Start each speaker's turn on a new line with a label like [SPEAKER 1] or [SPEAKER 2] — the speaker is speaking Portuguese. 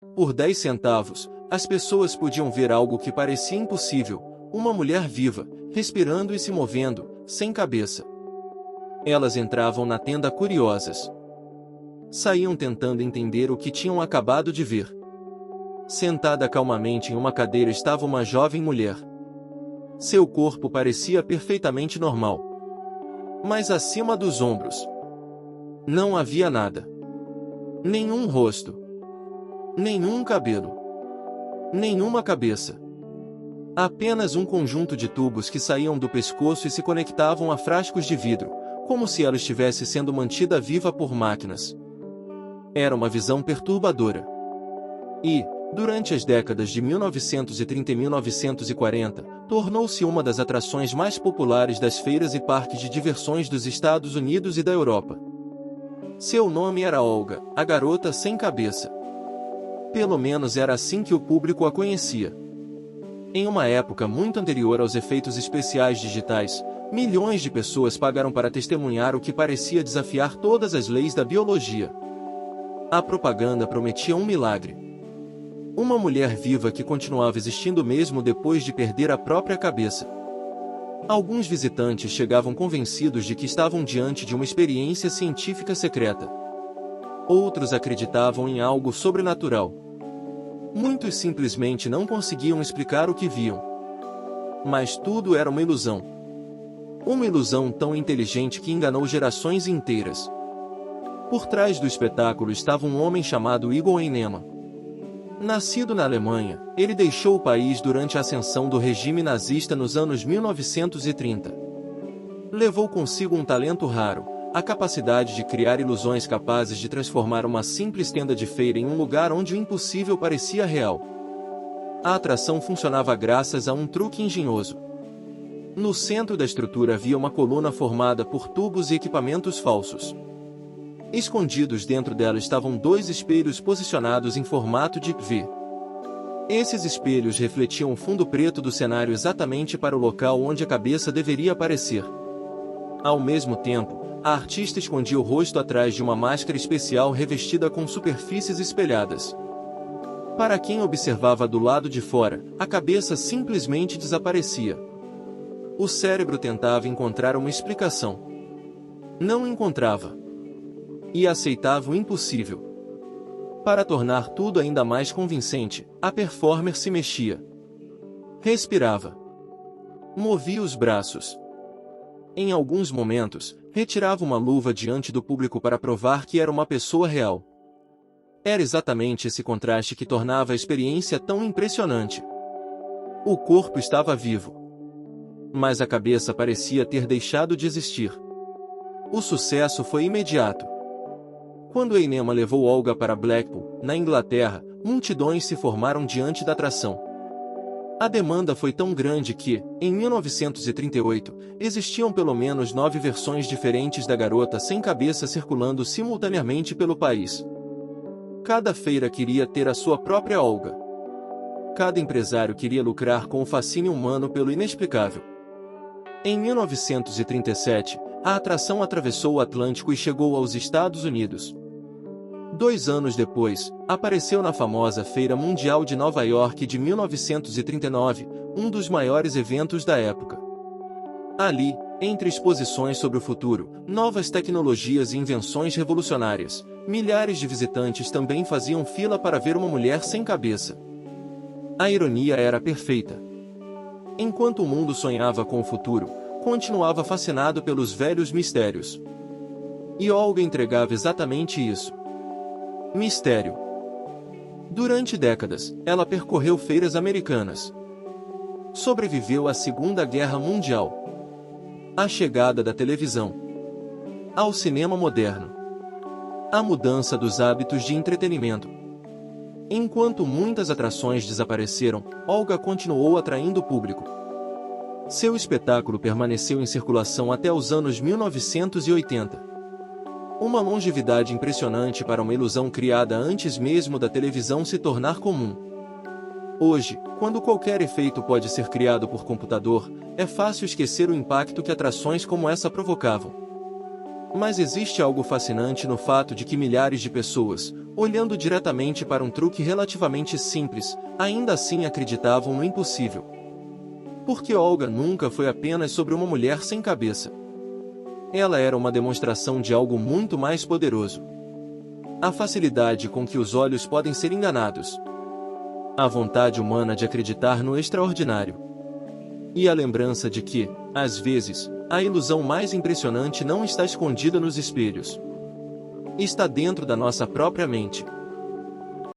[SPEAKER 1] Por 10 centavos, as pessoas podiam ver algo que parecia impossível, uma mulher viva, respirando e se movendo, sem cabeça. Elas entravam na tenda curiosas. Saíam tentando entender o que tinham acabado de ver. Sentada calmamente em uma cadeira estava uma jovem mulher. Seu corpo parecia perfeitamente normal. Mas acima dos ombros não havia nada. Nenhum rosto. Nenhum cabelo. Nenhuma cabeça. Apenas um conjunto de tubos que saíam do pescoço e se conectavam a frascos de vidro, como se ela estivesse sendo mantida viva por máquinas. Era uma visão perturbadora. E, durante as décadas de 1930 e 1940, tornou-se uma das atrações mais populares das feiras e parques de diversões dos Estados Unidos e da Europa. Seu nome era Olga, a garota sem cabeça. Pelo menos era assim que o público a conhecia. Em uma época muito anterior aos efeitos especiais digitais, milhões de pessoas pagaram para testemunhar o que parecia desafiar todas as leis da biologia. A propaganda prometia um milagre. Uma mulher viva que continuava existindo mesmo depois de perder a própria cabeça. Alguns visitantes chegavam convencidos de que estavam diante de uma experiência científica secreta. Outros acreditavam em algo sobrenatural. Muitos simplesmente não conseguiam explicar o que viam. Mas tudo era uma ilusão. Uma ilusão tão inteligente que enganou gerações inteiras. Por trás do espetáculo estava um homem chamado Igor Einema. Nascido na Alemanha, ele deixou o país durante a ascensão do regime nazista nos anos 1930. Levou consigo um talento raro, a capacidade de criar ilusões capazes de transformar uma simples tenda de feira em um lugar onde o impossível parecia real. A atração funcionava graças a um truque engenhoso. No centro da estrutura havia uma coluna formada por tubos e equipamentos falsos. Escondidos dentro dela estavam 2 espelhos posicionados em formato de V. Esses espelhos refletiam o fundo preto do cenário exatamente para o local onde a cabeça deveria aparecer. Ao mesmo tempo, a artista escondia o rosto atrás de uma máscara especial revestida com superfícies espelhadas. Para quem observava do lado de fora, a cabeça simplesmente desaparecia. O cérebro tentava encontrar uma explicação. Não encontrava. E aceitava o impossível. Para tornar tudo ainda mais convincente, a performer se mexia. Respirava. Movia os braços. Em alguns momentos, retirava uma luva diante do público para provar que era uma pessoa real. Era exatamente esse contraste que tornava a experiência tão impressionante. O corpo estava vivo. Mas a cabeça parecia ter deixado de existir. O sucesso foi imediato. Quando Einema levou Olga para Blackpool, na Inglaterra, multidões se formaram diante da atração. A demanda foi tão grande que, em 1938, existiam pelo menos 9 versões diferentes da garota sem cabeça circulando simultaneamente pelo país. Cada feira queria ter a sua própria Olga. Cada empresário queria lucrar com o fascínio humano pelo inexplicável. Em 1937, a atração atravessou o Atlântico e chegou aos Estados Unidos. 2 anos depois, apareceu na famosa Feira Mundial de Nova York de 1939, um dos maiores eventos da época. Ali, entre exposições sobre o futuro, novas tecnologias e invenções revolucionárias, milhares de visitantes também faziam fila para ver uma mulher sem cabeça. A ironia era perfeita. Enquanto o mundo sonhava com o futuro, continuava fascinado pelos velhos mistérios. E Olga entregava exatamente isso. Mistério. Durante décadas, ela percorreu feiras americanas. Sobreviveu à Segunda Guerra Mundial. À chegada da televisão. Ao cinema moderno. À mudança dos hábitos de entretenimento. Enquanto muitas atrações desapareceram, Olga continuou atraindo o público. Seu espetáculo permaneceu em circulação até os anos 1980. Uma longevidade impressionante para uma ilusão criada antes mesmo da televisão se tornar comum. Hoje, quando qualquer efeito pode ser criado por computador, é fácil esquecer o impacto que atrações como essa provocavam. Mas existe algo fascinante no fato de que milhares de pessoas, Olhando diretamente para um truque relativamente simples, ainda assim acreditavam no impossível. Porque Olga nunca foi apenas sobre uma mulher sem cabeça. Ela era uma demonstração de algo muito mais poderoso. A facilidade com que os olhos podem ser enganados. A vontade humana de acreditar no extraordinário. E a lembrança de que, às vezes, a ilusão mais impressionante não está escondida nos espelhos. Está dentro da nossa própria mente.